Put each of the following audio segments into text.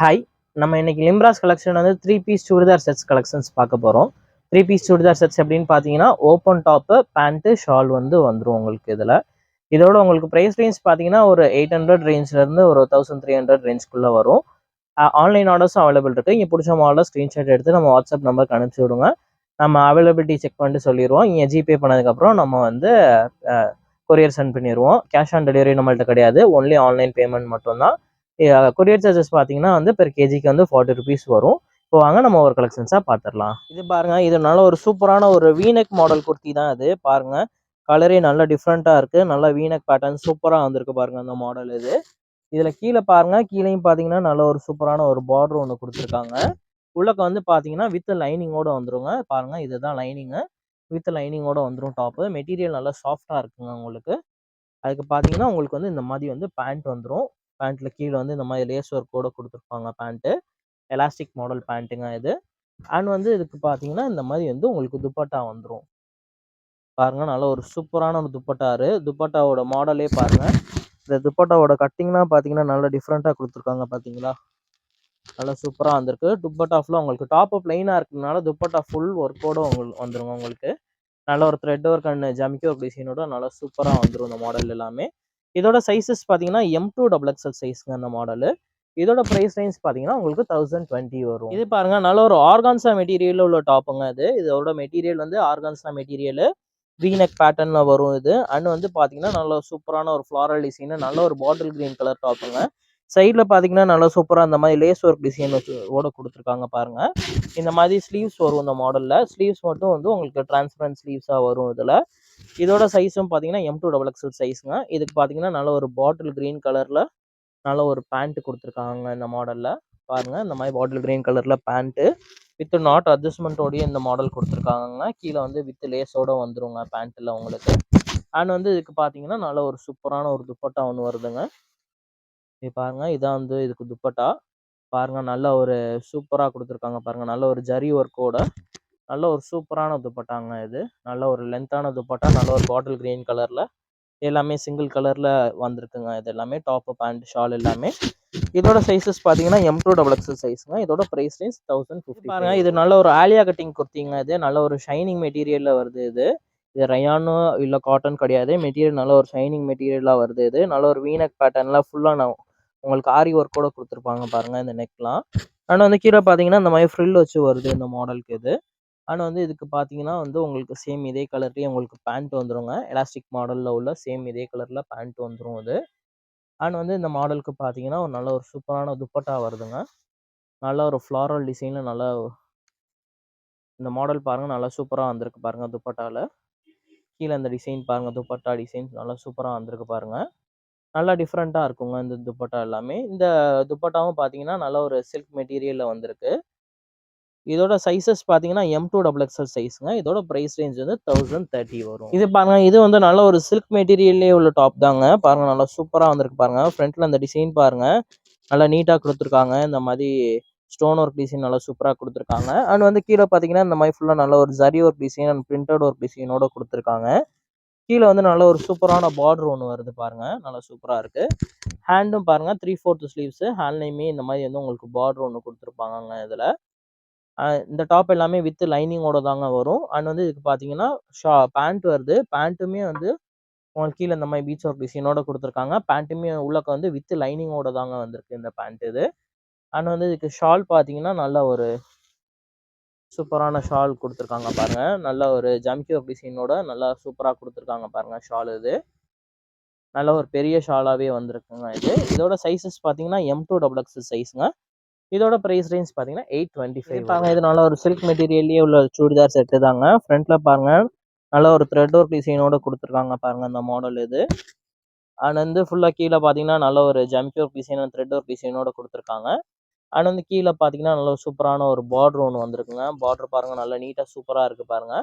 Hi, நம்ம இன்னைக்கு Limras collection வந்து 3 பீஸ் சுடிதார் செட்ஸ் கலெக்ஷன்ஸ் பார்க்க போகிறோம். 3 பீஸ் சுடிதார் செட்ஸ் எப்படின்னு பார்த்தீங்கன்னா, ஓப்பன் டாப்பு, பேண்ட்டு, ஷால் வந்து வந்துடும் உங்களுக்கு இதில். இதோட உங்களுக்கு ப்ரைஸ் ரேஞ்ச் பார்த்தீங்கன்னா, ஒரு 800 ரேஞ்ச்லேருந்து ஒரு 1300 ரேஞ்ச்குள்ளே வரும். ஆன்லைன் ஆர்டர்ஸும் அவைலபிள் இருக்குது. இங்கே பிடிச்ச மாடலில் ஸ்க்ரீன்ஷாட் எடுத்து நம்ம வாட்ஸ்அப் நம்பருக்கு அனுப்பிச்சி விடுங்க. நம்ம அவைலபிலிட்டி செக் பண்ணிட்டு சொல்லிடுவோம். இங்கே ஜிபே பண்ணதுக்கப்புறம் நம்ம வந்து கொரியர் சென்ட் பண்ணிடுவோம். கேஷ் ஆன் டெலிவரி நம்மள்ட்ட கிடையாது. ஒன்லி ஆன்லைன் பேமெண்ட் மட்டும்தான். கொரியர் சார்ஜஸ் பார்த்தீங்கன்னா வந்து பெர் கேஜிக்கு வந்து 40 ருபீஸ் வரும். இப்போ வாங்க நம்ம ஒரு கலெக்ஷன்ஸாக பார்த்துடலாம். இது பாருங்க, இதனால ஒரு சூப்பரான ஒரு வீனெக் மாடல் குர்த்தி தான் இது. பாருங்க, கலரே நல்லா டிஃப்ரெண்ட்டாக இருக்குது. நல்லா வீனெக் பேட்டர்ன் சூப்பராக வந்திருக்கு பாருங்க அந்த மாடல் இது. இதில் கீழே பாருங்க, கீழேயும் பார்த்தீங்கன்னா நல்ல ஒரு சூப்பரான ஒரு பார்டர் ஒன்று கொடுத்துருக்காங்க. உள்ளக்க வந்து பார்த்தீங்கன்னா வித் லைனிங்கோட வந்துருங்க. பாருங்க, இதுதான் லைனிங்கு. வித் லைனிங்கோட வந்துடும் டாப்பு. மெட்டீரியல் நல்லா சாஃப்டாக இருக்குங்க உங்களுக்கு. அதுக்கு பார்த்தீங்கன்னா உங்களுக்கு வந்து இந்த மாதிரி வந்து பேண்ட் வந்துடும். பேண்ட்டில் கீழே வந்து இந்த மாதிரி லேஸ் ஒர்க்கோட கொடுத்துருப்பாங்க பேண்ட்டு. எலாஸ்டிக் மாடல் பேண்ட்டுங்க இது. அண்ட் வந்து இதுக்கு பார்த்தீங்கன்னா இந்த மாதிரி வந்து உங்களுக்கு துப்பட்டா வந்துடும். பாருங்க, நல்ல ஒரு சூப்பரான ஒரு துப்பட்டாரு. துப்பட்டாவோட மாடலே பாருங்க. இந்த துப்பட்டாவோட கட்டிங்லாம் பார்த்தீங்கன்னா நல்லா டிஃப்ரெண்ட்டாக கொடுத்துருக்காங்க பார்த்தீங்களா. நல்லா சூப்பராக வந்திருக்கு. துப்பட்டா ஃபுல்லாக உங்களுக்கு டாப்பு பிளைனாக இருக்கிறதுனால துப்பட்டா ஃபுல் ஒர்க்கோட உங்களுக்கு வந்துருங்க உங்களுக்கு. நல்ல ஒரு த்ரெட் ஒர்க் அண்ட் ஜம்கி ஒர்க் டிசைனோட நல்லா சூப்பராக வந்துடும் இந்த மாடல் எல்லாமே. இதோட சைஸஸ் பார்த்தீங்கன்னா M2 XXL சைஸ்ங்க அந்த மாடலு. இதோட ப்ரைஸ் ரேஞ்ச் பார்த்தீங்கன்னா உங்களுக்கு 1020 வரும். இது பாருங்க, நல்ல ஒரு ஆர்கான்சா மெட்டீரியல் உள்ள டாப்புங்க இது. இதோட மெட்டீரியல் வந்து ஆர்கான்சா மெட்டீரியல் வீனெக் பேட்டர்ன்ல வரும் இது. அண்ட் வந்து பார்த்தீங்கன்னா நல்ல சூப்பரான ஒரு ஃப்ளாரல் டிசைன், நல்ல ஒரு பாட்டில் கிரீன் கலர் டாப்புங்க. சைடில் பார்த்தீங்கன்னா நல்லா சூப்பராக அந்த மாதிரி லேஸ் ஒர்க் டிசைன் ஓட கொடுத்துருக்காங்க பாருங்க. இந்த மாதிரி ஸ்லீவ்ஸ் வரும் இந்த மாடலில். ஸ்லீவ்ஸ் மட்டும் வந்து உங்களுக்கு டிரான்ஸ்பரண்ட் ஸ்லீவ்ஸாக வரும் இதில். இதோட சைஸும் பார்த்தீங்கன்னா M2 XXL சைஸுங்க. இதுக்கு பார்த்தீங்கன்னா நல்ல ஒரு பாட்டில் கிரீன் கலரில் நல்ல ஒரு பேண்ட் கொடுத்துருக்காங்க இந்த மாடலில். பாருங்கள், இந்த மாதிரி பாட்டில் கிரீன் கலரில் பேண்ட்டு வித் நாட் அட்ஜஸ்ட்மெண்ட்டோடய இந்த மாடல் கொடுத்துருக்காங்க. கீழே வந்து வித் லேஸோடு வந்துருங்க பேண்ட்டில் உங்களுக்கு. அண்ட் வந்து இதுக்கு பார்த்தீங்கன்னா நல்ல ஒரு சூப்பரான ஒரு துப்பட்டா ஒன்று வருதுங்க. இது பாருங்கள், இதான் வந்து இதுக்கு துப்பட்டா. பாருங்கள், நல்ல ஒரு சூப்பராக கொடுத்துருக்காங்க பாருங்கள். நல்ல ஒரு ஜரி ஒர்க்கோட நல்ல ஒரு சூப்பரான துப்பட்டாங்க இது. நல்ல ஒரு லென்த்தான துப்பட்டா, நல்ல ஒரு பாட்டில் கிரீன் கலரில் எல்லாமே சிங்கிள் கலரில் வந்திருக்குங்க. இது எல்லாமே டாப்பு பேண்ட் ஷால் எல்லாமே. இதோட சைஸஸ் பார்த்தீங்கன்னா M2 XXL சைஸுங்க. இதோட ப்ரைஸ் ரேஞ்ச் 1050 பாருங்க. இது நல்ல ஒரு ஆலியா கட்டிங் குர்த்திங்க. இது நல்ல ஒரு ஷைனிங் மெட்டீரியலில் வருது இது. இது ரயானோ இல்லை காட்டன் கிடையாது. மெட்டீரியல் நல்ல ஒரு ஷைனிங் மெட்டீரியலாக வருது இது. நல்ல ஒரு வீனக் பேட்டர்னில் ஃபுல்லாக உங்களுக்கு ஆரி ஒர்க்கோட கொடுத்துருப்பாங்க பாருங்கள் இந்த நெக்லாம். ஆனால் வந்து கீழே பார்த்தீங்கன்னா இந்த மாதிரி ஃப்ரில் வச்சு வருது இந்த மாடலுக்கு இது. ஆனால் வந்து இதுக்கு பார்த்தீங்கன்னா வந்து உங்களுக்கு சேம் இதே கலர்லேயே உங்களுக்கு பேண்ட் வந்துருங்க. எலாஸ்டிக் மாடலில் உள்ள சேம் இதே கலரில் பேண்ட் வந்துடும் இது. அண்ட் வந்து இந்த மாடலுக்கு பார்த்தீங்கன்னா ஒரு நல்ல ஒரு சூப்பரான துப்பட்டா வருதுங்க. நல்ல ஒரு ஃப்ளாரல் டிசைனில் நல்லா இந்த மாடல் பாருங்கள், நல்லா சூப்பராக வந்திருக்கு பாருங்கள் துப்பட்டாவில். கீழே இந்த டிசைன் பாருங்கள், துப்பட்டா டிசைன் நல்லா சூப்பராக வந்திருக்கு பாருங்கள். நல்லா டிஃப்ரெண்ட்டாக இருக்குங்க இந்த துப்பட்டா எல்லாமே. இந்த துப்பட்டாவும் பார்த்தீங்கன்னா நல்ல ஒரு சில்க் மெட்டீரியலில் வந்திருக்கு. இதோட சைஸஸ் பார்த்தீங்கன்னா M2 XXL சைஸுங்க. இதோட ப்ரைஸ் ரேஞ்ச் வந்து 1030 வரும். இது பாருங்க, இது வந்து நல்ல ஒரு சில்க் மெட்டீரியல்லே உள்ள டாப் தாங்க. பாருங்க, நல்லா சூப்பராக வந்திருக்கு பாருங்க. ஃப்ரண்ட்ல அந்த டிசைன் பாருங்க, நல்லா நீட்டாக கொடுத்துருக்காங்க. இந்த மாதிரி ஸ்டோன் ஒர்க் டிசைன் நல்லா சூப்பராக கொடுத்துருக்காங்க. அண்ட் வந்து கீழே பார்த்தீங்கன்னா இந்த மாதிரி ஃபுல்லாக நல்ல ஒரு zari work design and printed work டிசைனோட கொடுத்துருக்காங்க. கீழே வந்து நல்ல ஒரு சூப்பரான பார்டர் ஒன்று வருது பாருங்க, நல்லா சூப்பராக இருக்கு. ஹேண்டும் பாருங்க 3/4 ஸ்லீவ்ஸ். ஹேண்ட்லையுமே இந்த மாதிரி வந்து உங்களுக்கு பார்டர் ஒன்று கொடுத்துருப்பாங்க இதில். இந்த டாப் எல்லாமே வித் லைனிங்கோட தாங்க வரும். அண்ட் வந்து இதுக்கு பார்த்தீங்கன்னா பேண்ட் வருது. பேண்ட்டுமே வந்து உங்களுக்கு கீழே இந்த மாதிரி பீச் ஒர்க் டிசைனோட கொடுத்துருக்காங்க. பேண்ட்டுமே உள்ளக்க வந்து வித் லைனிங்கோட தாங்க வந்திருக்கு இந்த பேண்ட் இது. அண்ட் வந்து இதுக்கு ஷால் பார்த்தீங்கன்னா நல்ல ஒரு சூப்பரான ஷால் கொடுத்துருக்காங்க பாருங்க. நல்ல ஒரு ஜம்கி ஒர்க் டிசைனோட நல்லா சூப்பராக கொடுத்துருக்காங்க பாருங்க ஷால் இது. நல்ல ஒரு பெரிய ஷாலாகவே வந்திருக்குங்க இது. இதோட சைஸஸ் பார்த்தீங்கன்னா M2 XXL சைஸுங்க. இதோட ப்ரைஸ் ரேஞ்ச் பார்த்தீங்கன்னா 825 பாருங்க. இது நல்ல ஒரு சில்க் மெட்டீரியல்லே உள்ள சுடிதார் செட்டு தாங்க. ஃப்ரண்ட்ல பாருங்க, நல்ல ஒரு த்ரெட் ஒர்க் டிசைனோட கொடுத்துருக்காங்க பாருங்க இந்த மாடல் இது. அண்ட் வந்து ஃபுல்லாக கீழே பார்த்தீங்கன்னா நல்ல ஒரு ஜம்கி ஒர்க் டிசைன் த்ரெட் ஒர்க் டிசைனோட கொடுத்துருக்காங்க. அண்ட் வந்து கீழே பார்த்தீங்கன்னா நல்ல சூப்பரான ஒரு பார்டர் ஒன்று வந்திருக்குங்க. பார்டர் பாருங்க, நல்லா நீட்டாக சூப்பராக இருக்கு பாருங்க.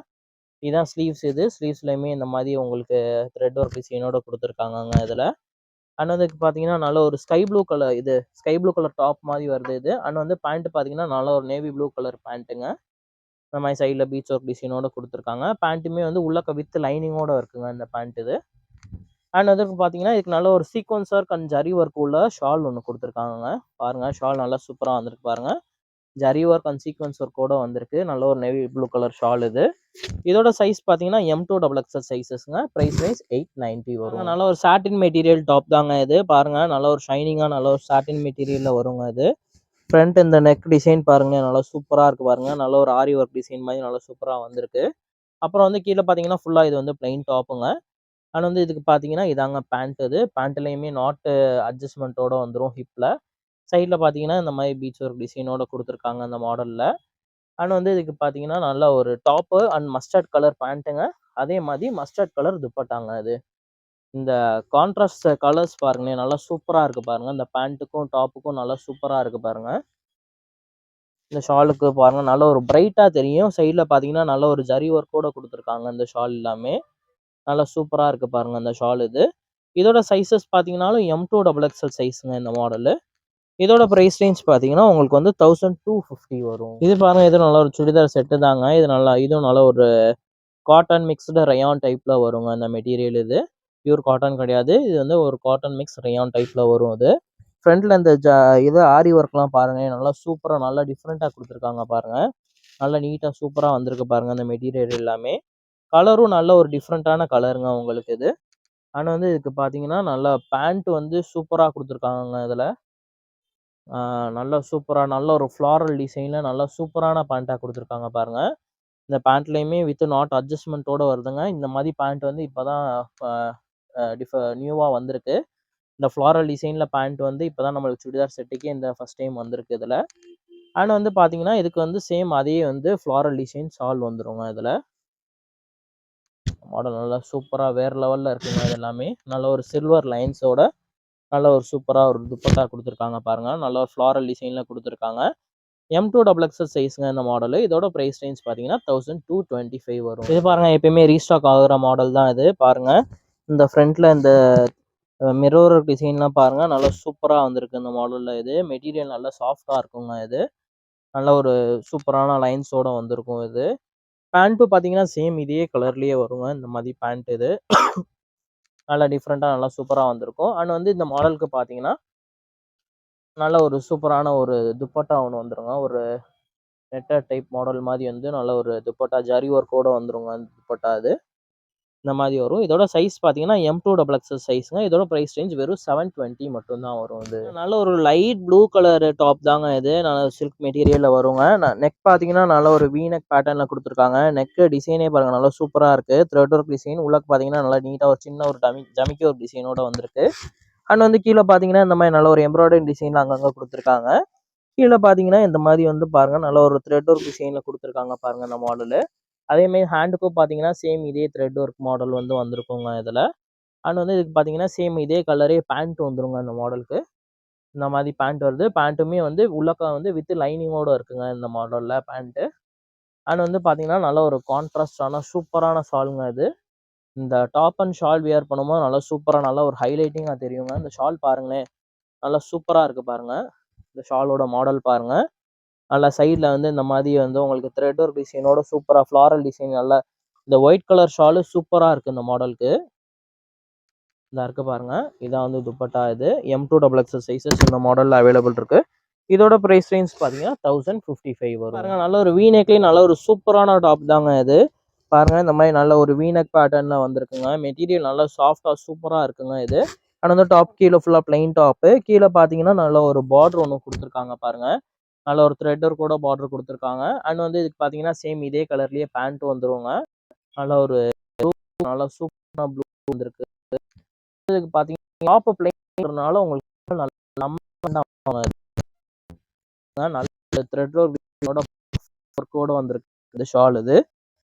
இதுதான் ஸ்லீவ்ஸ். இது ஸ்லீவ்ஸ்லையுமே இந்த மாதிரி உங்களுக்கு த்ரெட் ஒர்க் டிசைனோட கொடுத்துருக்காங்க இதில். அண்ட் வந்து பார்த்தீங்கன்னா நல்ல ஒரு ஸ்கை ப்ளூ கலர் டாப் மாதிரி வருது இது. அண்ட் வந்து பேண்ட் பார்த்தீங்கன்னா நல்ல ஒரு நேவி ப்ளூ கலர் பேண்ட்டுங்க. இந்த மாதிரி சைடில் பீச் ஒர்க் டிசைனோட கொடுத்துருக்காங்க. பேண்ட்டுமே வந்து உள்ளக்க வித் லைனிங்கோட இருக்குங்க இந்த பேண்ட் இது. அண்ட் அதுக்கு பார்த்தீங்கன்னா இதுக்கு நல்ல ஒரு sequence work and zari work உள்ள ஷால் ஒன்று கொடுத்துருக்காங்க. பாருங்க ஷால் நல்லா சூப்பராக வந்திருக்கு பாருங்க. ஜரி ஒர்க் அண்ட் சீக்வன்ஸ் ஒர்க்கோட வந்திருக்கு. நல்ல ஒரு நேவி ப்ளூ கலர் ஷால் இது. இதோட சைஸ் பார்த்தீங்கன்னா M2XXL சைஸஸ்ங்க. ப்ரைஸ் வைஸ் 890 வரும். நல்ல ஒரு சாட்டின் மெட்டீரியல் டாப் தாங்க இது. பாருங்க நல்ல ஒரு ஷைனிங்காக நல்ல ஒரு சாட்டின் மெட்டீரியலில் வருங்க இது. ஃப்ரண்ட் இந்த நெக் டிசைன் பாருங்க நல்லா சூப்பராக இருக்கு பாருங்க. நல்ல ஒரு ஆரி ஒர்க் டிசைன் மாதிரி நல்லா சூப்பராக வந்திருக்கு. அப்புறம் வந்து கீழே பார்த்தீங்கன்னா ஃபுல்லாக இது வந்து பிளைன் டாப்புங்க. அண்ட் வந்து இதுக்கு பார்த்தீங்கன்னா இதாங்க பேண்ட். இது பேண்ட்லேயுமே நாட்டு அட்ஜஸ்ட்மெண்ட்டோட வந்துடும் ஹிப்பில். சைடில் பார்த்தீங்கன்னா இந்த மாதிரி பீச் ஒர்க் டிசைனோட கொடுத்துருக்காங்க அந்த மாடலில். அண்ட் வந்து இதுக்கு பார்த்தீங்கன்னா நல்ல ஒரு டாப்பு அண்ட் மஸ்டர்ட் கலர் பேண்ட்டுங்க. அதே மாதிரி மஸ்டர்ட் கலர் துப்பட்டாங்க அது. இந்த கான்ட்ராஸ்ட் கலர்ஸ் பாருங்களேன் நல்லா சூப்பராக இருக்குது பாருங்க. இந்த பேண்ட்டுக்கும் டாப்புக்கும் நல்லா சூப்பராக இருக்குது பாருங்க. இந்த ஷாலுக்கு பாருங்க நல்ல ஒரு பிரைட்டாக தெரியும். சைடில் பார்த்தீங்கன்னா நல்ல ஒரு ஜரி ஒர்க்கோட கொடுத்துருக்காங்க இந்த ஷால் எல்லாமே. நல்லா சூப்பராக இருக்குது பாருங்க அந்த ஷால் இது. இதோட சைஸஸ் பார்த்தீங்கன்னாலும் M2XXL சைஸுங்க இந்த மாடலு. இதோட ப்ரைஸ் ரேஞ்ச் பார்த்தீங்கன்னா உங்களுக்கு வந்து 1250 வரும். இது பாருங்க இது நல்ல ஒரு சுடிதார் செட்டு தாங்க. இது நல்லா இதுவும் நல்ல ஒரு காட்டன் மிக்ஸ்டு ரயான் டைப்ல வருங்க அந்த மெட்டீரியல் இது. பியூர் காட்டன் கிடையாது. இது வந்து ஒரு காட்டன் மிக்ஸ் ரயான் டைப்ல வரும் இது. ஃப்ரண்ட்ல இந்த இது ஆரி ஒர்க்லாம் பாருங்க நல்லா சூப்பராக நல்லா டிஃப்ரெண்ட்டாக கொடுத்துருக்காங்க பாருங்க. நல்லா நீட்டாக சூப்பராக வந்திருக்கு பாருங்க அந்த மெட்டீரியல் எல்லாமே. கலரும் நல்ல ஒரு டிஃப்ரெண்ட்டான கலருங்க உங்களுக்கு இது. அண்ட் வந்து இதுக்கு பார்த்தீங்கன்னா நல்லா பேண்ட் வந்து சூப்பராக கொடுத்துருக்காங்க இதில். நல்லா சூப்பராக நல்ல ஒரு ஃப்ளாரல் டிசைனில் நல்லா சூப்பரான பேண்ட்டாக கொடுத்துருக்காங்க பாருங்க. இந்த பேண்ட்லேயுமே வித் நாட் அட்ஜஸ்ட்மெண்ட்டோட வருதுங்க. இந்த மாதிரி பேண்ட் வந்து இப்போ தான் நியூவாக வந்திருக்கு. இந்த ஃப்ளாரல் டிசைனில் பேண்ட் வந்து இப்போ தான் நம்மளுக்கு சுடிதார் செட்டுக்கே இந்த ஃபஸ்ட் டைம் வந்திருக்கு இதில். அண்ட் வந்து பார்த்தீங்கன்னா இதுக்கு வந்து சேம் அதே வந்து ஃப்ளாரல் டிசைன் ஷால் வந்துருங்க இதில். மாடல் நல்லா சூப்பராக வேறு லெவலில் இருக்குங்க இது எல்லாமே. நல்ல ஒரு சில்வர் லைன்ஸோட நல்ல ஒரு சூப்பராக ஒரு துப்பட்டா கொடுத்துருக்காங்க பாருங்க. நல்ல ஒரு ஃப்ளாரல் டிசைனில் கொடுத்துருக்காங்க. M2XXL சைஸுங்க இந்த மாடலு. இதோட ப்ரைஸ் ரேஞ்ச் பார்த்தீங்கன்னா 1225 வரும். இது பாருங்க எப்பயுமே ரீஸ்டாக் ஆகுற மாடல் தான் இது. பாருங்க இந்த ஃப்ரண்ட்ல இந்த மிரர் டிசைன்லாம் பாருங்க நல்லா சூப்பராக வந்திருக்கு இந்த மாடலில். இது மெட்டீரியல் நல்லா சாஃப்டாக இருக்குங்க இது. நல்ல ஒரு சூப்பரான லைன்ஸோட வந்திருக்கும் இது. பேண்ட்டும் பார்த்தீங்கன்னா சேம் இதே கலர்லேயே வருங்க இந்த மாதிரி பேண்ட் இது. நல்லா டிஃப்ரெண்ட்டாக நல்லா சூப்பராக வந்திருக்கும். அண்ட் வந்து இந்த மாடலுக்கு பார்த்தீங்கன்னா நல்ல ஒரு சூப்பரான ஒரு துப்பட்டா ஒன்று வந்துருங்க. ஒரு நெட்டர் டைப் மாடல் மாதிரி வந்து நல்ல ஒரு துப்பட்டா ஜரி ஒர்க்கோட வந்துருங்க அந்த துப்பட்டா இது. இந்த மாதிரி வரும். இதோட சைஸ் பார்த்தீங்கன்னா M2XXL சைஸுங்க. இதோட ப்ரைஸ் ரேஞ்ச் வெறும் 720 மட்டும்தான் வரும் இது. நல்ல ஒரு லைட் ப்ளூ கலர் டாப் தாங்க இது. நல்ல சில்க் மெட்டீரியலில் வருங்க. நெக் பார்த்தீங்கன்னா நல்ல ஒரு V நெக் பேட்டர்னில் கொடுத்துருக்காங்க. நெக் டிசைனே பாருங்க நல்லா சூப்பராக இருக்குது. த்ரெட் ஒர்க் டிசைன் உள்ளக்கு பார்த்தீங்கன்னா நல்லா நீட்டாக ஒரு சின்ன ஒரு ஜமிக்கி ஒரு டிசைனோட வந்திருக்கு. அண்ட் வந்து கீழே பார்த்தீங்கன்னா இந்த மாதிரி நல்ல ஒரு எம்ப்ராய்டரி டிசைன் அங்கங்கே கொடுத்துருக்காங்க. கீழே பார்த்தீங்கன்னா இந்த மாதிரி வந்து பாருங்க நல்ல ஒரு த்ரெட் ஒர்க் டிசைனில் கொடுத்துருக்காங்க பாருங்க இந்த மாடலு. அதேமாரி ஹேண்டுக்கும் பார்த்தீங்கன்னா சேம் இதே த்ரெட் ஒர்க் மாடல் வந்து வந்திருக்குங்க இதில். அண்ட் வந்து இதுக்கு பார்த்தீங்கன்னா சேம் இதே கலரே பேண்ட் வந்துருங்க இந்த மாடலுக்கு. இந்த மாதிரி பேண்ட் வருது. பேண்ட்டுமே வந்து உள்ளக்கா வந்து வித் லைனிங்கோட இருக்குங்க இந்த மாடலில் பேண்ட்டு. அண்ட் வந்து பார்த்தீங்கன்னா நல்ல ஒரு கான்ட்ராஸ்டான சூப்பரான ஷாலுங்க இது. இந்த டாப் அண்ட் ஷால் வியர் பண்ணும்போது நல்லா சூப்பராக நல்லா ஒரு ஹைலைட்டிங்காக தெரியுங்க. இந்த ஷால் பாருங்களேன் நல்லா சூப்பராக இருக்குது பாருங்கள். இந்த ஷாலோட மாடல் பாருங்கள். நல்லா சைடில் வந்து இந்த மாதிரி வந்து உங்களுக்கு த்ரெட் ஒர்க் டிசைனோட சூப்பராக ஃப்ளாரல் டிசைன் நல்லா இந்த ஒயிட் கலர் ஷாலு சூப்பராக இருக்குது இந்த மாடலுக்கு. இந்த இருக்கு பாருங்க. இதான் வந்து துப்பட்டா இது. M2XXL சைஸஸ் இந்த மாடலில் அவைலபிள் இருக்கு. இதோட ப்ரைஸ் ரேஞ்ச் பார்த்தீங்கன்னா 1055 வரும். பாருங்க நல்ல ஒரு வீநெக்லேயே நல்ல ஒரு சூப்பரான டாப் தாங்க இது. பாருங்க இந்த மாதிரி நல்ல ஒரு வீநெக் பேட்டர்னில் வந்திருக்குங்க. மெட்டீரியல் நல்லா சாஃப்டாக சூப்பராக இருக்குங்க இது. ஆனால் வந்து டாப் கீழே ஃபுல்லாக பிளைன் டாப்பு. கீழே பார்த்தீங்கன்னா நல்ல ஒரு பார்டர் ஒன்று கொடுத்துருக்காங்க பாருங்க. நல்ல ஒரு த்ரெட்டர் கூட பார்டர் கொடுத்துருக்காங்க. அண்ட் வந்து இதுக்கு பார்த்தீங்கன்னா சேம் இதே கலர்லேயே பேண்ட் வந்துருங்க. நல்ல ஒரு நல்லா சூப்பரான ப்ளூ வந்துருக்கு. இதுக்கு பார்த்தீங்கன்னா டாப் பிளைனால உங்களுக்கு நல்ல த்ரெட் ஒர்க்கோட வந்திருக்கு இந்த ஷால் இது.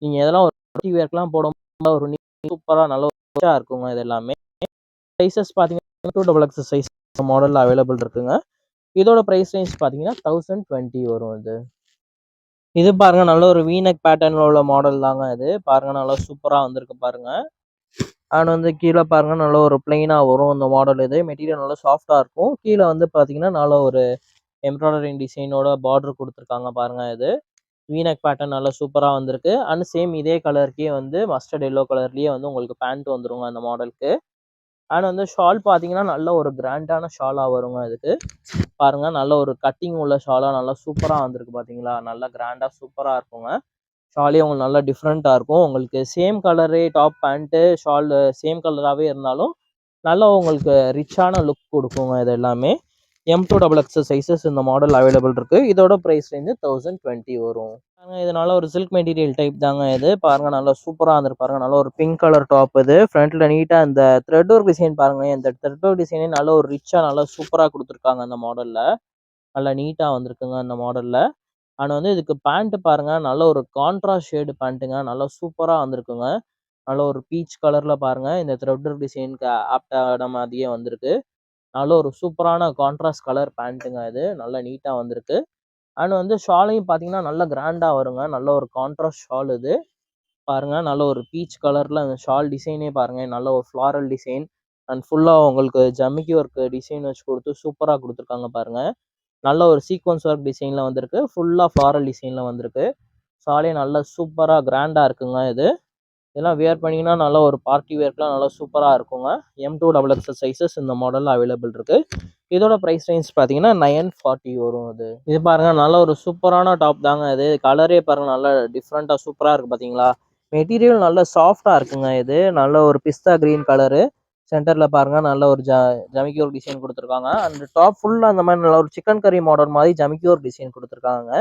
நீங்கள் இதெல்லாம் ஒரு வேர்க்கெலாம் போடும்போது ஒரு சூப்பராக நல்ல இருக்குங்க இது எல்லாமே. சைஸஸ் பார்த்தீங்கன்னா 2XXL சைஸ் மாடலில் அவைலபிள் இருக்குங்க. இதோட ப்ரைஸ் ரேஞ்ச் பார்த்தீங்கன்னா 1020 வரும் இது. இது பாருங்க நல்ல ஒரு வீநெக் பேட்டர்னில் உள்ள மாடல் தாங்க இது. பாருங்க நல்லா சூப்பராக வந்திருக்கு பாருங்க. அண்ட் வந்து கீழே பாருங்க நல்ல ஒரு பிளைனாக வரும் இந்த மாடல் இது. மெட்டீரியல் நல்லா சாஃப்டாக இருக்கும். கீழே வந்து பார்த்தீங்கன்னா நல்ல ஒரு எம்ப்ராய்டரி டிசைனோட பார்டர் கொடுத்துருக்காங்க பாருங்க இது. வீநெக் பேட்டர்ன் நல்லா சூப்பராக வந்திருக்கு. அண்ட் சேம் இதே கலருக்கே வந்து மஸ்டர்ட் எல்லோ கலர்லேயே வந்து உங்களுக்கு பேண்ட் வந்துருங்க அந்த மாடலுக்கு. அண்ட் வந்து ஷால் பார்த்தீங்கன்னா நல்ல ஒரு கிராண்டான ஷாலாக வருங்க இதுக்கு. பாருங்க நல்ல ஒரு கட்டிங் உள்ள ஷாலாக நல்லா சூப்பராக வந்திருக்கு பார்த்தீங்களா, நல்லா கிராண்டாக சூப்பராக இருக்குங்க. ஷாலே உங்களுக்கு நல்லா டிஃப்ரெண்ட்டாக இருக்கும். உங்களுக்கு சேம் கலரே டாப் பேண்ட்டு ஷால் சேம் கலராகவே இருந்தாலும் நல்லா உங்களுக்கு ரிச்சான லுக் கொடுக்குங்க. இது எல்லாமே M2XX சைஸஸ் இந்த மாடல் அவைலபிள் இருக்குது. இதோட ப்ரைஸ் ரேஞ்சு 1020 வரும். இது நல்ல ஒரு சில்க் மெட்டீரியல் டைப் தாங்க இது. பாருங்கள் நல்லா சூப்பராக வந்துருக்கு பாருங்கள். நல்ல ஒரு பிங்க் கலர் டாப் இது. ஃப்ரண்ட்டில் நீட்டாக இந்த த்ரெட் ஒர்க் டிசைன் பாருங்கள். இந்த த்ரெட் ஒர்க் டிசைனே நல்ல ஒரு ரிச்சாக நல்லா சூப்பராக கொடுத்துருக்காங்க அந்த மாடலில். நல்லா நீட்டாக வந்திருக்குங்க அந்த மாடலில். அண்ட் வந்து இதுக்கு பேண்ட்டு பாருங்கள் நல்ல ஒரு கான்ட்ராஸ்ட் ஷேடு பேண்ட்டுங்க. நல்லா சூப்பராக வந்திருக்குங்க. நல்ல ஒரு பீச் கலரில் பாருங்கள் இந்த த்ரெட் ஒர்க் டிசைனுக்கு ஆப்டான மாதிரியே வந்திருக்கு. நல்ல ஒரு சூப்பரான கான்ட்ராஸ்ட் கலர் பேண்ட்டுங்க இது. நல்லா நீட்டாக வந்திருக்கு. அண்ட் வந்து ஷாலையும் பார்த்தீங்கன்னா நல்ல கிராண்டாக வருங்க. நல்ல ஒரு கான்ட்ராஸ்ட் ஷால் இது. பாருங்கள் நல்ல ஒரு பீச் கலரில் அந்த ஷால் டிசைனே பாருங்கள். நல்ல ஒரு ஃப்ளாரல் டிசைன் அண்ட் ஃபுல்லாக உங்களுக்கு ஜமிக்கி ஒர்க் டிசைன் வச்சு கொடுத்து சூப்பராக கொடுத்துருக்காங்க பாருங்கள். நல்ல ஒரு சீக்வன்ஸ் ஒர்க் டிசைனில் வந்திருக்கு. ஃபுல்லாக ஃப்ளாரல் டிசைனில் வந்திருக்கு. ஷாலே நல்லா சூப்பராக கிராண்டாக இருக்குங்க இது. இதெல்லாம் வியர் பண்ணிங்கன்னா நல்லா ஒரு பார்ட்டி வேர்க்கெலாம் நல்லா சூப்பராக இருக்குங்க. M2XX சைஸஸ் இந்த மாடலில் அவைலபிள் இருக்குது. இதோட ப்ரைஸ் ரேஞ்ச் பார்த்தீங்கன்னா 940 வரும். இது பாருங்கள் நல்ல ஒரு சூப்பரான டாப் தாங்க இது. கலரே பாருங்கள் நல்லா டிஃப்ரெண்ட்டாக சூப்பராக இருக்குது பார்த்தீங்களா. மெட்டீரியல் நல்ல சாஃப்டாக இருக்குங்க இது. நல்ல ஒரு பிஸ்தா க்ரீன் கலரு. சென்டரில் பாருங்கள் நல்ல ஒரு ஜமிக்கி ஒரு டிசைன் கொடுத்துருக்காங்க. அந்த டாப் ஃபுல்லாக அந்த மாதிரி நல்ல ஒரு சிக்கன் கறி மாடல் மாதிரி ஜமிக்கி ஒரு டிசைன் கொடுத்துருக்காங்க.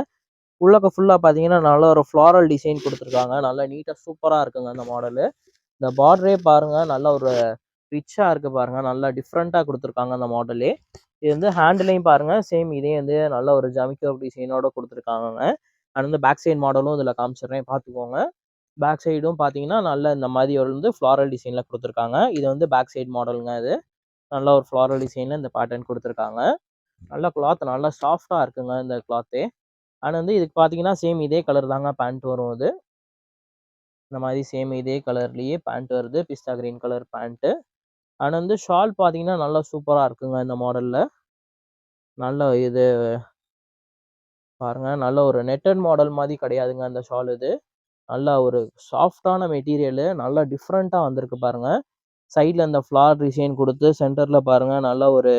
உள்ளக்க ஃபுல்லாக பார்த்தீங்கன்னா நல்ல ஒரு ஃப்ளாரல் டிசைன் கொடுத்துருக்காங்க. நல்லா நீட்டாக சூப்பராக இருக்குங்க அந்த மாடலு. இந்த பார்டரே பாருங்கள் நல்ல ஒரு ரிச்சாக இருக்குது பாருங்கள். நல்லா டிஃப்ரெண்ட்டாக கொடுத்துருக்காங்க அந்த மாடலே. இது வந்து ஹேண்ட்லையும் பாருங்கள் சேம் இதே வந்து நல்ல ஒரு ஜமிக்கி ஒர்க் டிசைனோட கொடுத்துருக்காங்க. அண்ட் வந்து பேக் சைடு மாடலும் இதில் காமிச்சிடுறேன் பார்த்துக்கோங்க. பேக் சைடும் பார்த்தீங்கன்னா நல்ல இந்த மாதிரி வந்து ஃப்ளாரல் டிசைனில் கொடுத்துருக்காங்க. இது வந்து பேக் சைடு மாடலுங்க. இது நல்ல ஒரு ஃப்ளாரல் டிசைனில் இந்த பேட்டர்ன் கொடுத்துருக்காங்க. நல்ல கிளாத் நல்லா சாஃப்டாக இருக்குங்க இந்த கிளாத்தே. அண்ட் வந்து இதுக்கு பார்த்தீங்கன்னா சேம் இதே கலர் தாங்க பேண்ட் வரும். இது இந்த மாதிரி சேம் இதே கலர்லேயே பேண்ட் வருது. பிஸ்தா கிரீன் கலர் பேண்ட்டு. அண்ட் வந்து ஷால் பார்த்தீங்கன்னா நல்லா சூப்பராக இருக்குங்க இந்த மாடலில். நல்ல இது பாருங்கள் நல்ல ஒரு நெட்டட் மாடல் மாதிரி கிடையாதுங்க அந்த ஷால். இது நல்ல ஒரு சாஃப்டான மெட்டீரியலு. நல்லா டிஃப்ரெண்ட்டாக வந்திருக்கு பாருங்கள். சைடில் இந்த ஃப்ளார் டிசைன் கொடுத்து சென்டரில் பாருங்கள் நல்ல ஒரு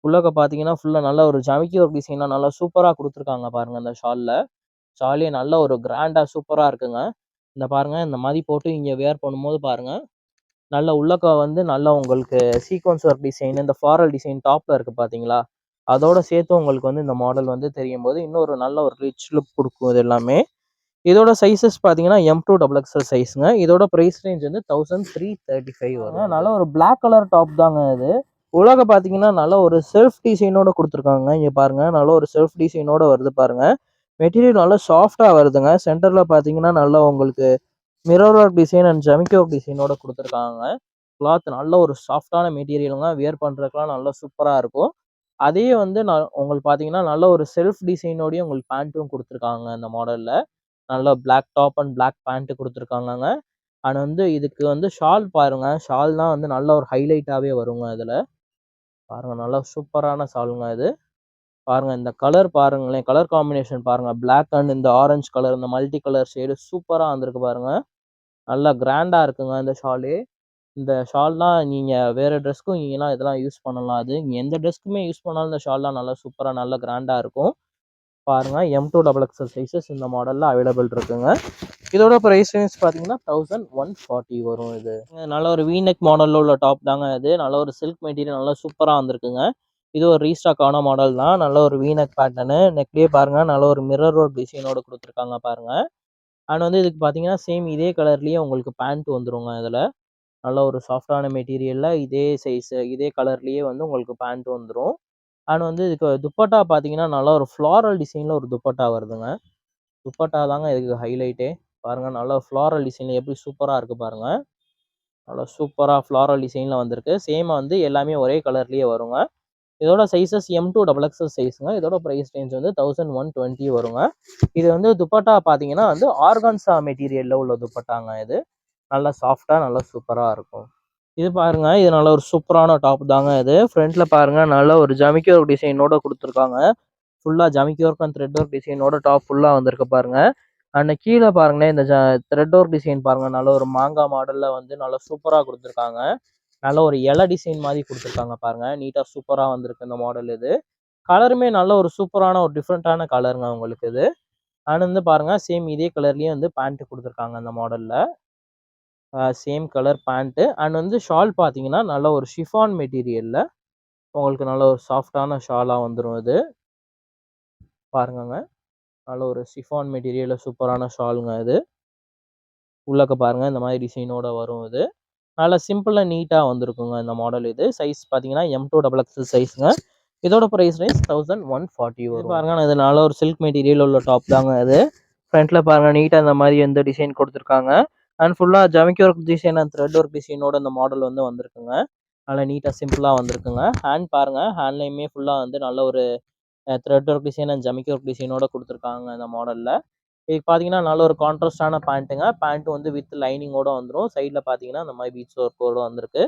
உள்ளக்க பார்த்தீங்கன்னா ஃபுல்லாக நல்ல ஒரு ஜமிக்கி ஒர்க் டிசைனாக நல்லா சூப்பராக கொடுத்துருக்காங்க பாருங்கள் அந்த ஷாலில். ஷாலே நல்ல ஒரு கிராண்டாக சூப்பராக இருக்குங்க. இந்த பாருங்கள் இந்த மாதிரி போட்டு இங்கே வேர் பண்ணும்போது பாருங்கள் நல்ல உள்ளக்க வந்து நல்லா உங்களுக்கு சீக்வன்ஸ் ஒர்க் டிசைன் இந்த ஃப்ளாரல் டிசைன் டாப்பில் இருக்குது பார்த்தீங்களா, அதோட சேர்த்து உங்களுக்கு வந்து இந்த மாடல் வந்து தெரியும் போது இன்னொரு நல்ல ஒரு ரிச் லுக் கொடுக்கும். இது எல்லாமே இதோட சைஸஸ் பார்த்தீங்கன்னா M2XX சைஸுங்க. இதோட ப்ரைஸ் ரேஞ்ச் வந்து 1335 வரும். நல்ல ஒரு பிளாக் கலர் டாப் தாங்க இது. உலக பார்த்தீங்கன்னா நல்ல ஒரு செல்ஃப் டிசைனோட கொடுத்துருக்காங்க. இங்கே பாருங்கள் நல்ல ஒரு செல்ஃப் டிசைனோட வருது பாருங்கள். மெட்டீரியல் நல்லா சாஃப்டாக வருதுங்க. சென்டரில் பார்த்தீங்கன்னா நல்லா உங்களுக்கு மிரர் ஒர்க் டிசைன் அண்ட் ஜமிக்கி ஒர்க் டிசைனோட கொடுத்துருக்காங்க. கிளாத் நல்ல ஒரு சாஃப்டான மெட்டீரியலுங்க. வியர் பண்ணுறதுக்குலாம் நல்லா சூப்பராக இருக்கும். அதே வந்து உங்களுக்கு பார்த்தீங்கன்னா நல்ல ஒரு செல்ஃப் டிசைனோடய உங்களுக்கு பேண்ட்டும் கொடுத்துருக்காங்க இந்த மாடலில். நல்ல black top and black pant கொடுத்துருக்காங்கங்க. அண்ட் வந்து இதுக்கு வந்து ஷால் பாருங்கள். ஷால் தான் வந்து நல்ல ஒரு ஹைலைட்டாகவே வருங்க இதில். பாருங்கள் நல்லா சூப்பரான ஷாலுங்க இது. பாருங்கள் இந்த கலர் பாருங்களேன். கலர் காம்பினேஷன் பாருங்கள். பிளாக் அண்ட் இந்த ஆரஞ்சு கலர் இந்த மல்டி கலர் ஷேடு சூப்பராக வந்திருக்கு பாருங்கள். நல்லா கிராண்டாக இருக்குங்க இந்த ஷாலு. இந்த ஷால்லாம் நீங்கள் வேறு ட்ரெஸ்க்கும் நீங்கள்லாம் இதெல்லாம் யூஸ் பண்ணலாம். அது நீங்கள் எந்த ட்ரெஸ்க்குமே யூஸ் பண்ணாலும் இந்த ஷால்லாம் நல்லா சூப்பராக நல்லா கிராண்டாக இருக்கும். பாருங்கள் M2XX சைஸஸ் இந்த மாடலில் அவைலபிள் இருக்குங்க. இதோட ப்ரைஸ் ரேஞ்ச் பார்த்தீங்கன்னா 1140 வரும். இது நல்ல ஒரு வீநெக் மாடலில் உள்ள டாப் தாங்க இது. நல்ல ஒரு சில்க் மெட்டீரியல் நல்லா சூப்பராக வந்திருக்குங்க. இது ஒரு ரீஸ்டாக் ஆன மாடல் தான். நல்ல ஒரு வீநெக் பேட்டர்னு. நெக்லேயே பாருங்கள் நல்ல ஒரு மிரர் ஒர்க் டிசைனோட கொடுத்துருக்காங்க பாருங்கள். அண்ட் வந்து இதுக்கு பார்த்தீங்கன்னா சேம் இதே கலர்லேயே உங்களுக்கு பேண்ட் வந்துருங்க. இதில் நல்ல ஒரு சாஃப்டான மெட்டீரியலில் இதே சைஸு இதே கலர்லேயே வந்து உங்களுக்கு பேண்ட் வந்துடும். அண்ட் வந்து இதுக்கு துப்பட்டா பார்த்தீங்கன்னா நல்லா ஒரு ஃப்ளாரல் டிசைனில் ஒரு துப்பட்டா வருதுங்க. துப்பட்டா தாங்க இதுக்கு ஹைலைட்டே. பாருங்கள் நல்லா ஃப்ளாரல் டிசைனில் எப்படி சூப்பராக இருக்குது பாருங்கள். நல்லா சூப்பராக ஃப்ளாரல் டிசைனில் வந்திருக்கு. சேமாக வந்து எல்லாமே ஒரே கலர்லேயே வருங்க. இதோட சைஸஸ் M2XX சைஸுங்க. இதோட ப்ரைஸ் ரேஞ்ச் வந்து 1120 வருங்க. இது வந்து துப்பட்டா பார்த்தீங்கன்னா வந்து ஆர்கான்சா மெட்டீரியலில் உள்ள துப்பட்டாங்க. இது நல்லா சாஃப்டாக நல்லா சூப்பராக இருக்கும். இது பாருங்க இது நல்ல ஒரு சூப்பரான டாப் தாங்க இது. ஃப்ரண்ட்டில் பாருங்கள் நல்ல ஒரு ஜமிக்கி ஒர்க் டிசைனோட கொடுத்துருக்காங்க. ஃபுல்லாக ஜமிக்கி ஒர்க் அண்ட் த்ரெட் ஒர்க் டிசைனோட டாப் ஃபுல்லாக வந்திருக்கு பாருங்கள். அண்ட் கீழே பாருங்களேன் இந்த த்ரெட் ஒர்க் டிசைன் பாருங்கள். நல்ல ஒரு மாங்காய் மாடலில் வந்து நல்லா சூப்பராக கொடுத்துருக்காங்க. நல்ல ஒரு இலை டிசைன் மாதிரி கொடுத்துருக்காங்க பாருங்க. நீட்டா சூப்பரா வந்திருக்கு இந்த மாடல் இது. கலருமே நல்ல ஒரு சூப்பரான ஒரு டிஃப்ரெண்டான கலருங்க உங்களுக்கு இது. அண்ட் வந்து பாருங்க சேம் இதே கலர்லயே வந்து பேண்ட் கொடுத்துருக்காங்க இந்த மாடல்ல. Same colour pant. அண்ட் வந்து ஷால் பார்த்தீங்கன்னா நல்ல ஒரு ஷிஃபான் மெட்டீரியல்ல உங்களுக்கு நல்ல ஒரு சாஃப்டான ஷாலா வந்துடும் இது. பாருங்கங்க, நல்ல ஒரு ஷிஃபான் மெட்டீரியல்ல சூப்பரான ஷாலுங்க இது. உள்ளக்க பாருங்க இந்த மாதிரி டிசைனோட வரும் இது. நல்லா சிம்பிள் அண்ட் நீட்டா வந்திருக்குங்க இந்த மாடல் இது. சைஸ் பார்த்தீங்கன்னா M2XXL சைஸ்ங்க. இதோட பிரைஸ் ரேஞ்ச் 1140 வரும். பாருங்க இது நல்ல ஒரு சில்க் மெட்டீரியல் உள்ள டாப் தாங்க இது. ஃப்ரண்ட்ல பாருங்க நீட்டா இந்த மாதிரி எந்த டிசைன் கொடுத்துருக்காங்க. அண்ட் ஃபுல்லா ஜமிக்கி work design and thread work டிசைனோட இந்த மாடல் வந்து வந்திருக்குங்க. நல்லா நீட்டா சிம்பிளா வந்திருக்குங்க. ஹேண்ட் பாருங்க, ஹேண்ட்லையுமே ஃபுல்லா வந்து நல்ல ஒரு த்ரெட் ஒர்க் டிசைன் அண்ட் ஜமிக்கி ஒர்க் டிசைனோட கொடுத்துருக்காங்க இந்த மாடல்ல. இது பார்த்தீங்கன்னா நல்ல ஒரு கான்ட்ராஸ்டான பேண்ட்டுங்க. பேண்ட் வந்து வித் லைனிங்கோட வந்துடும். சைடில் பார்த்தீங்கன்னா இந்த மாதிரி பீட்ஸ் ஒர்க்கோட வந்திருக்கு.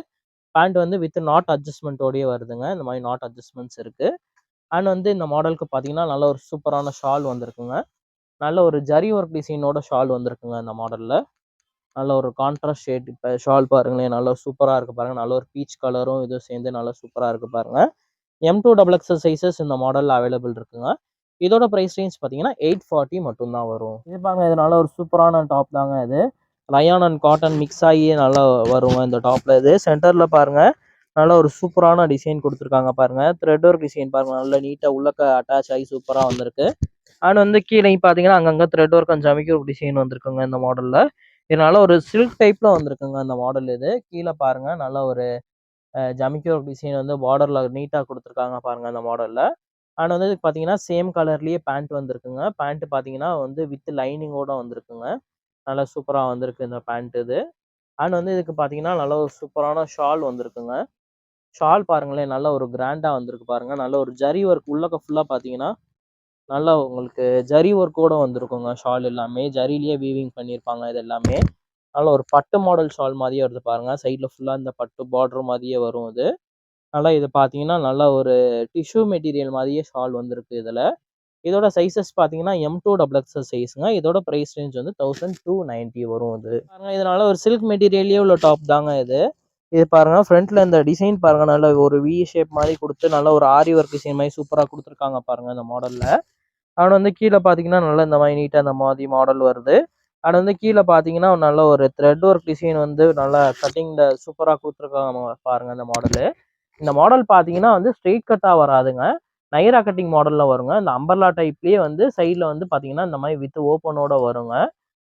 பேண்ட் வந்து வித் நாட் அட்ஜஸ்ட்மெண்ட்டோடய வருதுங்க. இந்த மாதிரி நாட் அட்ஜஸ்ட்மெண்ட்ஸ் இருக்கு. அண்ட் வந்து இந்த மாடலுக்கு பார்த்தீங்கன்னா நல்ல ஒரு சூப்பரான ஷால் வந்திருக்குங்க. நல்ல ஒரு ஜரி ஒர்க் டிசைனோட ஷால் வந்திருக்குங்க இந்த மாடலில். நல்ல ஒரு கான்ட்ராஸ்ட் ஷேட். இப்போ ஷால் பாருங்களேன், நல்லா சூப்பராக இருக்கு பாருங்க. நல்ல ஒரு பீச் கலரும் இதுவும் சேர்ந்து நல்லா சூப்பராக இருக்கு பாருங்க. M2XXL சைஸஸ் இந்த மாடல் அவைலபிள் இருக்குங்க. இதோட பிரைஸ் ரேஞ்ச் பார்த்தீங்கன்னா 840 மட்டும்தான் வரும். இது பாருங்க, இது நல்ல ஒரு சூப்பரான டாப் தாங்க இது. ரயான் அண்ட் காட்டன் மிக்ஸ் ஆகி நல்லா வருங்க இந்த டாப்ல. இது சென்டர்ல பாருங்க நல்ல ஒரு சூப்பரான டிசைன் கொடுத்துருக்காங்க பாருங்க. த்ரெட் ஒர்க் டிசைன் பாருங்க, நல்லா நீட்டா உள்ளக்க அட்டாச் ஆகி சூப்பரா வந்திருக்கு. அண்ட் வந்து கீழே பார்த்தீங்கன்னா அங்கங்க த்ரெட் ஒர்க் அண்ட் ஜமிக்கி ஒர்க் டிசைன் வந்திருக்குங்க இந்த மாடல்ல. இதனால ஒரு சில்க் டைப்ல வந்திருக்குங்க இந்த மாடல் இது. கீழே பாருங்க நல்ல ஒரு ஜமிக்கி ஒர்க் டிசைன் வந்து பார்டர்ல நீட்டா கொடுத்துருக்காங்க பாருங்க இந்த மாடல்ல. அண்ட் வந்து இதுக்கு பார்த்தீங்கன்னா சேம் கலர்லயே பேண்ட் வந்திருக்குங்க. பேண்ட் பார்த்தீங்கன்னா வந்து வித் லைனிங்கோட வந்திருக்குங்க. நல்லா சூப்பரா வந்திருக்கு இந்த பேண்ட் இது. அண்ட் வந்து இதுக்கு பார்த்தீங்கன்னா நல்ல ஒரு சூப்பரான ஷால் வந்திருக்குங்க. ஷால் பாருங்களேன், நல்ல ஒரு கிராண்டா வந்திருக்கு பாருங்க. நல்ல ஒரு ஜரி ஒர்க் உள்ளக்க ஃபுல்லா பார்த்தீங்கன்னா நல்லா உங்களுக்கு ஜரி ஒர்க்கோட வந்திருக்குங்க. ஷால் எல்லாமே ஜரிலேயே வீவிங் பண்ணியிருப்பாங்க. இது எல்லாமே நல்ல ஒரு பட்டு மாடல் ஷால் மாதிரியே வருது பாருங்க. சைடில் ஃபுல்லா இந்த பட்டு பார்டர் மாதிரியே வரும் இது. நல்லா இது பார்த்தீங்கன்னா நல்ல ஒரு டிஷ்யூ மெட்டீரியல் மாதிரியே ஷால் வந்திருக்கு இதில். இதோட சைஸஸ் பார்த்தீங்கன்னா M2XXL சைஸுங்க. இதோட ப்ரைஸ் ரேஞ்ச் வந்து 1290 வரும் இது. பாருங்க, இதனால ஒரு சில்க் மெட்டீரியல்லே உள்ள டாப் தாங்க இது. இது பாருங்க, ஃப்ரண்ட்ல இந்த டிசைன் பாருங்க, நல்ல ஒரு வி ஷேப் மாதிரி கொடுத்து நல்ல ஒரு ஆரி ஒர்க் டிசைன் மாதிரி சூப்பராக கொடுத்துருக்காங்க பாருங்க இந்த மாடல்ல. அண்ட் வந்து கீழே பார்த்தீங்கன்னா நல்லா இந்த மாதிரி நீட்டாக இந்த மாதிரி மாடல் வருது. அண்ட் வந்து கீழே பார்த்தீங்கன்னா நல்ல ஒரு த்ரெட் ஒர்க் டிசைன் வந்து நல்லா கட்டிங்ல சூப்பராக கொடுத்துருக்காங்க பாருங்க இந்த மாடலு. இந்த மாடல் பார்த்தீங்கன்னா வந்து ஸ்ட்ரெயிட் கட்டாக வராதுங்க. நைரா கட்டிங் மாடலில் வருங்க. இந்த அம்பர்லா டைப்லேயே வந்து சைடில் வந்து பார்த்தீங்கன்னா இந்த மாதிரி வித் ஓப்பனோட வருங்க.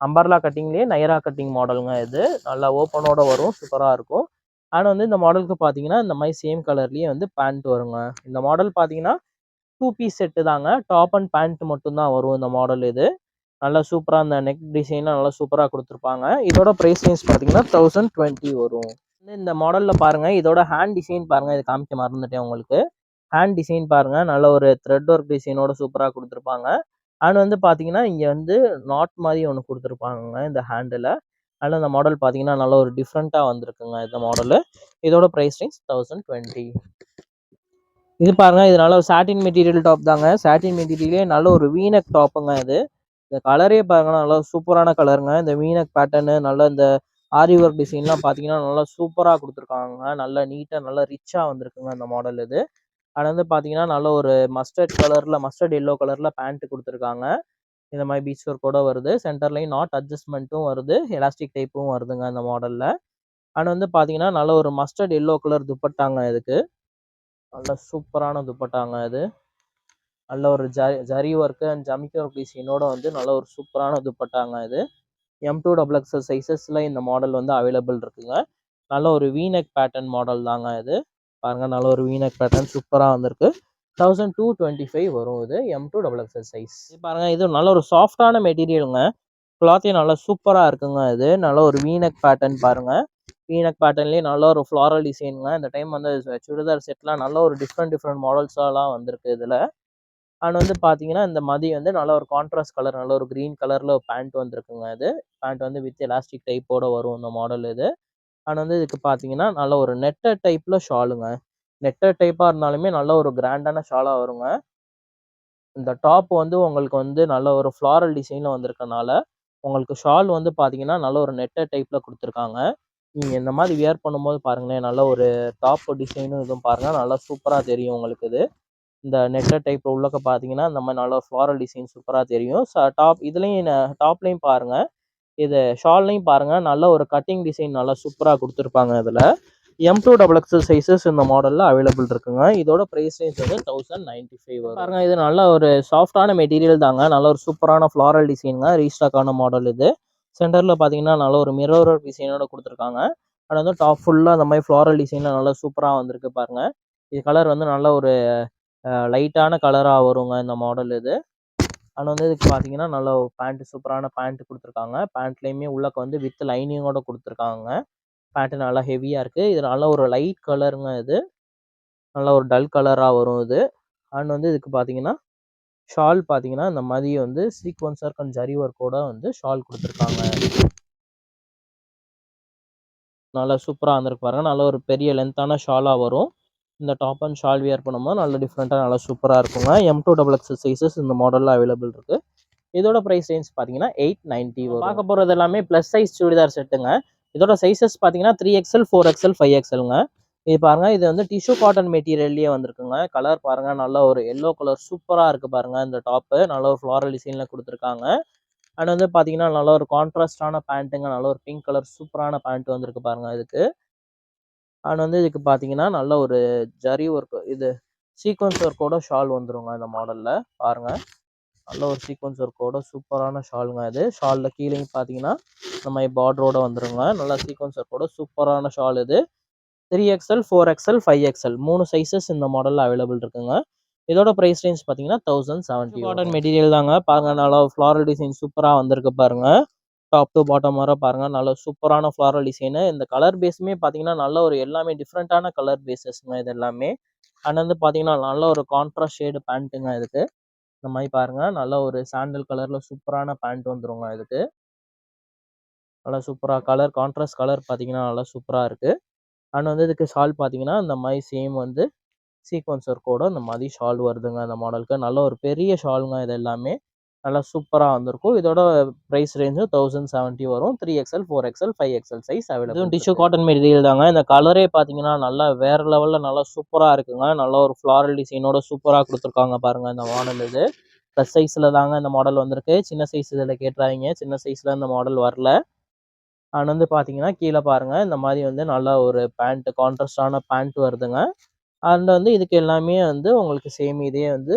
அம்பர்லா கட்டிங்லேயே நைரா கட்டிங் மாடலுங்க இது. நல்லா ஓப்பனோட வரும், சூப்பராக இருக்கும். அண்ட் வந்து இந்த மாடலுக்கு பார்த்தீங்கன்னா இந்த மாதிரி சேம் கலர்லேயே வந்து பேண்ட் வருங்க. இந்த மாடல் பார்த்தீங்கன்னா 2 பீஸ் செட்டு தாங்க. டாப் அண்ட் பேண்ட் மட்டும்தான் வரும் இந்த மாடல் இது. நல்லா சூப்பராக அந்த நெக் டிசைன்லாம் நல்லா சூப்பராக கொடுத்துருப்பாங்க. இதோட ப்ரைஸ் ரேஞ்ச் பார்த்தீங்கன்னா 1020 வரும். இந்த மாடலில் பாருங்க, இதோட ஹேண்ட் டிசைன் பாருங்க. இது காமிக்க மறந்துட்டேன் உங்களுக்கு. ஹேண்ட் டிசைன் பாருங்க, நல்ல ஒரு த்ரெட் ஒர்க் டிசைனோட சூப்பராக கொடுத்துருப்பாங்க. அண்ட் வந்து பார்த்தீங்கன்னா இங்கே வந்து நாட் மாதிரி ஒன்று கொடுத்துருப்பாங்க இந்த ஹேண்டில். அதனால் இந்த மாடல் பார்த்தீங்கன்னா நல்ல ஒரு டிஃப்ரெண்ட்டாக வந்திருக்குங்க இந்த மாடலு. இதோட ப்ரைஸ் ரேஞ்ச் 1020. இது பாருங்க, இது நல்ல ஒரு சாட்டின் மெட்டீரியல் டாப் தாங்க. சாட்டின் மெட்டீரியலே நல்ல ஒரு வீனக் டாப்புங்க இது. இந்த கலரே பாருங்க, நல்லா சூப்பரான கலருங்க. இந்த வீனக் பேட்டர்னு நல்ல இந்த ஆரி ஒர்க் டிசைன்லாம் பார்த்தீங்கன்னா நல்லா சூப்பராக கொடுத்துருக்காங்க. நல்லா நீட்டாக நல்லா ரிச்சாக வந்திருக்குங்க இந்த மாடல் இது. அது வந்து பார்த்தீங்கன்னா நல்ல ஒரு மஸ்டர்ட் எல்லோ கலரில் பேண்ட் கொடுத்துருக்காங்க. இந்த மாதிரி பீச் ஒர்க்கோட வருது. சென்டர்லையும் நாட் அட்ஜஸ்ட்மெண்ட்டும் வருது, எலாஸ்டிக் டைப்பும் வருதுங்க இந்த மாடலில். அண்ட் வந்து பார்த்தீங்கன்னா நல்ல ஒரு மஸ்டர்ட் எல்லோ கலர் துப்பட்டாங்க இதுக்கு. நல்ல சூப்பரான துப்பட்டாங்க இது. நல்ல ஒரு ஜரி ஒர்க்கு அண்ட் ஜமிக்கி ஒர்க் டிசைனோட வந்து நல்ல ஒரு சூப்பரான துப்பட்டாங்க இது. M2XXL சைஸஸ்ல இந்த மாடல் வந்து அவைலபிள் இருக்குங்க. நல்ல ஒரு வீநெக் பேட்டர்ன் மாடல் தாங்க இது. பாருங்க, நல்ல ஒரு வீநெக் பேட்டர்ன் சூப்பராக வந்திருக்கு. 1225 வரும் இது M2XXL சைஸ். இது பாருங்க, இது நல்ல ஒரு சாஃப்டான மெட்டீரியலுங்க. கிளாத்தே நல்லா சூப்பராக இருக்குங்க இது. நல்ல ஒரு வீநெக் பேட்டர்ன் பாருங்க. வீநெக் பேட்டர்ன்லேயே நல்ல ஒரு ஃப்ளாரல் டிசைனுங்க. இந்த டைம் வந்து சுடிதார் செட்லாம் நல்ல ஒரு டிஃப்ரெண்ட் மாடல்ஸாலாம் வந்திருக்கு இதில். அண்ட் வந்து பார்த்தீங்கன்னா இந்த மாதிரி வந்து நல்ல ஒரு கான்ட்ராஸ்ட் கலர், நல்ல ஒரு க்ரீன் கலரில் பேண்ட் வந்திருக்குங்க இது. பேண்ட் வந்து வித் எலாஸ்டிக் டைப்போட வரும் இந்த மாடல் இது. அண்ட் வந்து இதுக்கு பார்த்தீங்கன்னா நல்ல ஒரு நெட்டட் டைப்பில் ஷாலுங்க. நெட்டட் டைப்பாக இருந்தாலுமே நல்ல ஒரு கிராண்டான ஷாலாக வருங்க. இந்த டாப் வந்து உங்களுக்கு வந்து நல்ல ஒரு ஃப்ளாரல் டிசைனில் வந்திருக்கனால உங்களுக்கு ஷால் வந்து பார்த்தீங்கன்னா நல்ல ஒரு நெட்டட் டைப்பில் கொடுத்துருக்காங்க. நீங்கள் இந்த மாதிரி வியர் பண்ணும்போது பாருங்களேன், நல்ல ஒரு டாப் டிசைனும் இதுவும் பாருங்கள் நல்லா சூப்பராக தெரியும் உங்களுக்கு இது. இந்த நெட்டட் டைப் உள்ளக்க பார்த்தீங்கன்னா இந்த மாதிரி நல்ல ஃப்ளாரல் டிசைன் சூப்பராக தெரியும். டாப் இதுலேயும் டாப்லேயும் பாருங்கள், இது ஷால்லையும் பாருங்கள் நல்ல ஒரு கட்டிங் டிசைன் நல்லா சூப்பராக கொடுத்துருப்பாங்க. இதில் M2XXL சைஸஸ் இந்த மாடலில் அவைலபிள் இருக்குங்க. இதோட ப்ரைஸ் ரேஞ்ச் வந்து 1095 வரும். பாருங்கள் இது நல்ல ஒரு சாஃப்டான மெட்டீரியல் தாங்க, நல்ல ஒரு சூப்பரான ஃப்ளாரல் டிசைனுங்க. ரீஸ்டாக்கான மாடல் இது. சென்டரில் பார்த்தீங்கன்னா நல்ல ஒரு மிரர் டிசைனோட கொடுத்துருக்காங்க. அது வந்து டாப் ஃபுல்லாக அந்த மாதிரி ஃப்ளாரல் டிசைனில் நல்லா சூப்பராக வந்திருக்கு பாருங்கள். இது கலர் வந்து நல்ல ஒரு லைட்டான கலராக வருங்க இந்த மாடல் இது. அண்ட் வந்து இதுக்கு பார்த்தீங்கன்னா நல்ல பேண்ட் சூப்பரான பேண்ட் கொடுத்துருக்காங்க. பேண்ட்லேயுமே உள்ளக்க வந்து வித் லைனிங்கோட கொடுத்துருக்காங்க. பேண்ட்டு நல்லா ஹெவியாக இருக்குது. இது நல்ல ஒரு லைட் கலருங்க இது. நல்ல ஒரு டல் கலராக வரும் இது. அண்ட் வந்து இதுக்கு பார்த்தீங்கன்னா ஷால் பார்த்தீங்கன்னா இந்த மாதிரி வந்து சீக்வன்ஸ் ஒர்க் அண்ட் ஜரி ஒர்க்கோட வந்து ஷால் கொடுத்துருக்காங்க. நல்லா சூப்பராக வந்திருக்கு பாருங்க. நல்ல ஒரு பெரிய லென்த்தான ஷாலாக வரும். இந்த டாப் அண்ட் ஷால் வியர் பண்ணும்போது நல்ல டிஃப்ரெண்ட்டாக நல்லா சூப்பராக இருக்குங்க. M2XXL சைஸஸ் இந்த மாடலில் அவைலபிள் இருக்குது. இதோட ப்ரைஸ் ரேஞ்ச் பார்த்தீங்கன்னா 890 வரும். பார்க்க போகிறது எல்லாமே ப்ளஸ் சைஸ் சுடிதார் செட்டுங்க. இதோட சைஸஸ் பார்த்தீங்கன்னா 3XL 4XL 5XLங்க. இது பாருங்கள், இது வந்து டிஷ்யூ காட்டன் மெட்டீரியல்லையே வந்திருக்குங்க. கலர் பாருங்கள் நல்ல ஒரு எல்லோ கலர் சூப்பராக இருக்குது பாருங்கள். இந்த டாப்பு நல்ல ஒரு ஃப்ளாரல் டிசைனில் கொடுத்துருக்காங்க. அண்ட் வந்து பார்த்தீங்கன்னா நல்ல ஒரு கான்ட்ராஸ்டான பேண்ட்டுங்க. நல்ல ஒரு பிங்க் கலர் சூப்பரான பேண்ட் வந்திருக்கு பாருங்கள் இதுக்கு. அண்ட் வந்து இதுக்கு பார்த்தீங்கன்னா நல்ல ஒரு ஜரி ஒர்க் இது சீக்வன்ஸ் ஒர்க்கோட ஷால் வந்துருங்க இந்த மாடலில் பாருங்கள். நல்ல ஒரு சீக்வன்ஸ் ஒர்க்கோட சூப்பரான ஷாலுங்க இது. ஷாலில் கீழேயும் பார்த்தீங்கன்னா இந்த மாதிரி பார்டரோட வந்துருங்க. நல்லா சீக்வன்ஸ் ஒர்க்கோட சூப்பரான ஷால் இது. 3XL 4XL 5XL 3 சைஸஸ் இந்த மாடலில் அவைலபிள் இருக்குங்க. இதோட ப்ரைஸ் ரேஞ்ச் பார்த்தீங்கன்னா 1070. காட்டன் மெட்டீரியல் தாங்க பாருங்க. நல்லா ஃப்ளாரல் டிசைன் சூப்பராக வந்திருக்கு பாருங்க. டாப் டு பாட்டம் வர பாருங்க நல்ல சூப்பரான ஃப்ளாரல் டிசைனு. இந்த கலர் பேஸுமே பார்த்தீங்கன்னா நல்ல ஒரு எல்லாமே டிஃப்ரெண்ட்டான கலர் பேஸஸ்ங்க இது எல்லாமே. அண்ட் வந்து பார்த்தீங்கன்னா நல்ல ஒரு கான்ட்ராஸ்ட் ஷேடு பேண்ட்டுங்க இதுக்கு. இந்த மாதிரி பாருங்க நல்ல ஒரு சாண்டல் கலரில் சூப்பரான பேண்ட் வந்துருங்க இதுக்கு. நல்லா சூப்பராக கலர் கான்ட்ராஸ்ட் கலர் பார்த்தீங்கன்னா நல்லா சூப்பராக இருக்குது. அண்ட் வந்து இதுக்கு ஷால் பார்த்தீங்கன்னா இந்த மாதிரி சேம் வந்து சீக்வன்ஸ் ஒர்க்கோட இந்த மாதிரி ஷால் வருதுங்க இந்த மாடலுக்கு. நல்ல ஒரு பெரிய ஷாலுங்க இது எல்லாமே. நல்லா சூப்பராக வந்திருக்கும். இதோட ப்ரைஸ் ரேஞ்சு 1070 வரும். 3XL 4XL 5XL size available. இதுவும் டிஷ்யூ காட்டன் மெட்டீரியல் தாங்க. இந்த கலரே பார்த்தீங்கன்னா நல்லா வேறு லெவலில் நல்லா சூப்பராக இருக்குங்க. நல்ல ஒரு ஃப்ளாரல் டிசைனோட சூப்பராக கொடுத்துருக்காங்க பாருங்கள் இந்த மாடல் இது. ப்ளஸ் சைஸில் தாங்க இந்த மாடல் வந்திருக்கு. சின்ன சைஸ் இதில் கேட்டுறாங்க, சின்ன சைஸில் இந்த மாடல் வரல. அண்ட் வந்து பார்த்தீங்கன்னா கீழே பாருங்கள் இந்த மாதிரி வந்து நல்லா ஒரு பேண்ட் கான்ட்ராஸ்டான பேண்ட் வருதுங்க. அண்ட் வந்து இதுக்கு எல்லாமே வந்து உங்களுக்கு சேம் இதே வந்து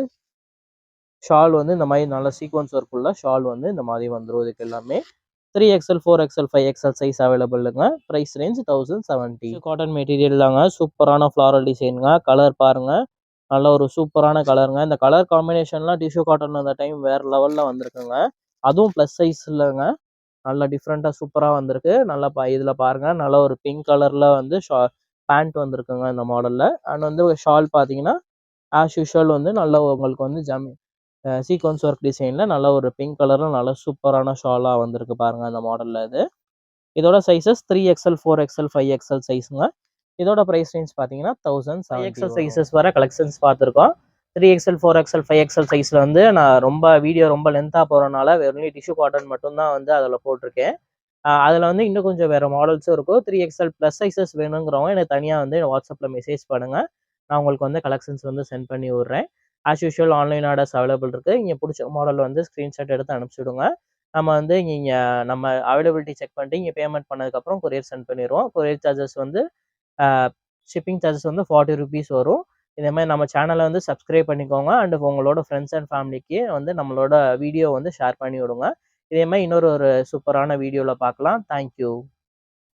ஷால் வந்து இந்த மாதிரி நல்ல சீக்வன்ஸ் ஒர்க் உள்ள ஷால் வந்து இந்த மாதிரி வந்துடும். இதுக்கு எல்லாமே 3XL 4XL 5XL சைஸ் அவைலபிளுங்க. Price range 1070. காட்டன் மெட்டீரியல் தாங்க. சூப்பரான ஃப்ளாரல் டிசைனுங்க. கலர் பாருங்கள் நல்ல ஒரு சூப்பரான கலருங்க. இந்த கலர் காம்பினேஷன்லாம் டிஷ்யூ காட்டன் அந்த டைம் வேறு லெவலில் வந்திருக்குங்க. அதுவும் ப்ளஸ் சைஸ்லங்க. நல்லா டிஃப்ரெண்ட்டாக சூப்பராக வந்திருக்கு. நல்லா இதில் பாருங்கள் நல்ல ஒரு பிங்க் கலரில் வந்து பேண்ட் வந்திருக்குங்க இந்த மாடலில். அண்ட் வந்து ஷால் பார்த்தீங்கன்னா ஆஸ் யூஷுவல் வந்து நல்ல உங்களுக்கு வந்து சீக்வன்ஸ் ஒர்க் டிசைனில் நல்ல ஒரு பிங்க் கலரில் நல்ல சூப்பரான ஷாலாக வந்திருக்கு பாருங்கள் இந்த மாடலில் இது. இதோட சைஸஸ் 3XL 4XL 5XL சைஸுங்க. இதோட ப்ரைஸ் ரேஞ்ச் பார்த்தீங்கன்னா 1070 சைஸஸ் வர கலெக்ஷன்ஸ் பார்த்துருக்கோம். 3XL 4XL 5XL சைஸில் வந்து நான் வீடியோ ரொம்ப லென்த்தாக போகிறனால வெறும் டிஷ்யூ காட்டன் மட்டும்தான் வந்து அதில் போட்டிருக்கேன். அதில் வந்து இன்னும் கொஞ்சம் வேறு மாடல்ஸும் இருக்கும். 3XL ப்ளஸ் சைஸஸ் வேணுங்கிறவங்க எனக்கு தனியாக வந்து வாட்ஸ்அப்பில் மெசேஜ் பண்ணுங்கள். நான் உங்களுக்கு வந்து கலெக்ஷன்ஸ் வந்து சென்ட் பண்ணி விட்றேன். As usual online orders available இருக்குது. இங்கே பிடிச்ச மாடல் வந்து ஸ்க்ரீன்ஷாட் எடுத்து அனுப்பிச்சிடுங்க. நம்ம வந்து நம்ம அவைலபிலிட்டி செக் பண்ணிட்டு இங்கே பேமெண்ட் பண்ணதுக்கப்புறம் கொரியர் சென்ட் பண்ணிடுவோம். கொரியர் சார்ஜஸ் வந்து ஷிப்பிங் சார்ஜஸ் வந்து 40 ருபீஸ் வரும். இதே மாதிரி நம்ம சேனலை வந்து சப்ஸ்கிரைப் பண்ணிக்கோங்க. அண்ட் உங்களோட ஃப்ரெண்ட்ஸ் அண்ட் ஃபேமிலிக்கு வந்து நம்மளோட வீடியோ வந்து ஷேர் பண்ணி விடுங்க. இதே மாதிரி இன்னொரு சூப்பரான வீடியோவில் பார்க்கலாம். தேங்க்யூ.